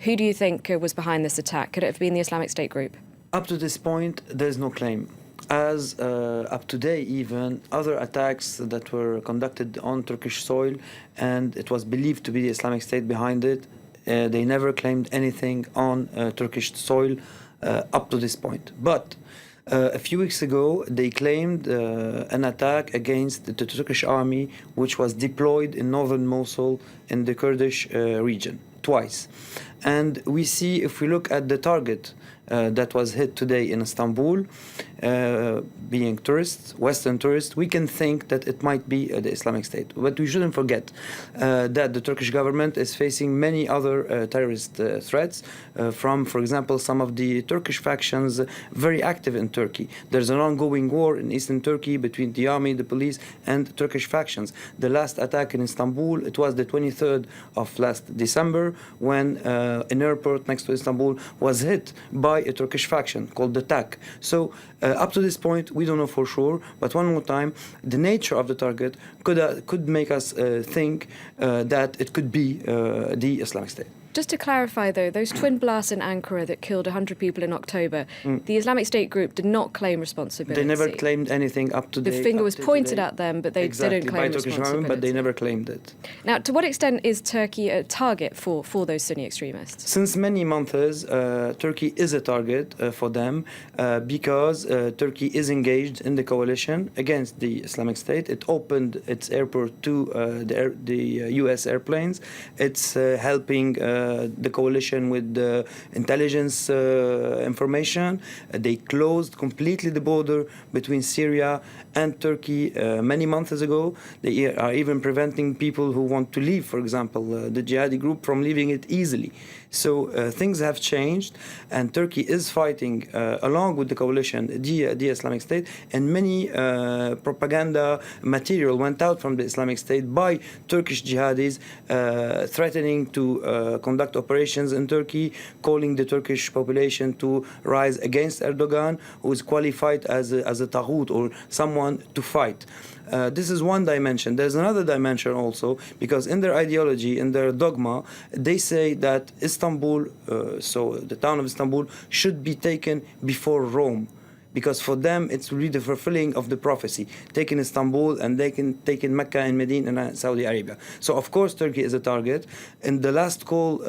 Who do you think was behind this attack? Could it have been the Islamic State group? Up to this point, there's no claim. As up to date, even other attacks that were conducted on Turkish soil, and it was believed to be the Islamic State behind it, they never claimed anything on Turkish soil up to this point. But a few weeks ago, they claimed an attack against the Turkish army, which was deployed in northern Mosul in the Kurdish region, twice. And we see, if we look at the target that was hit today in Istanbul, being tourists, Western tourists, we can think that it might be the Islamic State. But we shouldn't forget that the Turkish government is facing many other terrorist threats from, for example, some of the Turkish factions very active in Turkey. There's an ongoing war in eastern Turkey between the army, the police, and Turkish factions. The last attack in Istanbul, it was the 23rd of last December, when an airport next to Istanbul was hit by a Turkish faction called the attck. So up to this point, we don't know for sure, but one more time, the nature of the target could make us think that it could be the Islamic State. Just to clarify, though, those twin blasts in Ankara that killed 100 people in October, the Islamic State group did not claim responsibility. They never claimed anything up to date. The finger was pointed at them, but they didn't claim by Turkish government, but they never claimed it. Now, to what extent is Turkey a target for those Sunni extremists? Since many months, Turkey is a target for them because Turkey is engaged in the coalition against the Islamic State. It opened its airport to the U.S. airplanes. It's helping the coalition with intelligence information. They closed completely the border between Syria and Turkey many months ago. They are even preventing people who want to leave, for example, the jihadi group, from leaving it easily. So things have changed, and Turkey is fighting along with the coalition, the Islamic State, and many propaganda material went out from the Islamic State by Turkish jihadis threatening to conduct operations in Turkey, calling the Turkish population to rise against Erdogan, who is qualified as a taghut, or someone to fight. This is one dimension. There's another dimension also, because in their ideology, in their dogma, they say that Istanbul, so the town of Istanbul, should be taken before Rome. Because for them, it's really the fulfilling of the prophecy, taking Istanbul and they can take in Mecca and Medina and Saudi Arabia. So, of course, Turkey is a target. In the last call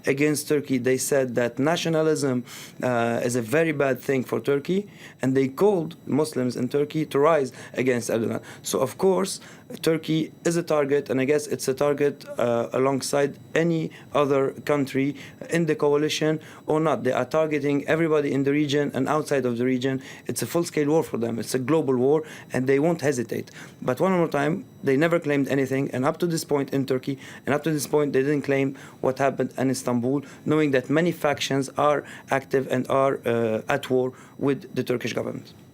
against Turkey, they said that nationalism is a very bad thing for Turkey, and they called Muslims in Turkey to rise against Erdogan. So, of course, Turkey is a target, and I guess it's a target alongside any other country in the coalition or not. They are targeting everybody in the region and outside of the region. It's a full-scale war for them. It's a global war, and they won't hesitate. But one more time, they never claimed anything, and up to this point in Turkey, and up to this point, they didn't claim what happened in Istanbul, knowing that many factions are active and are at war with the Turkish government.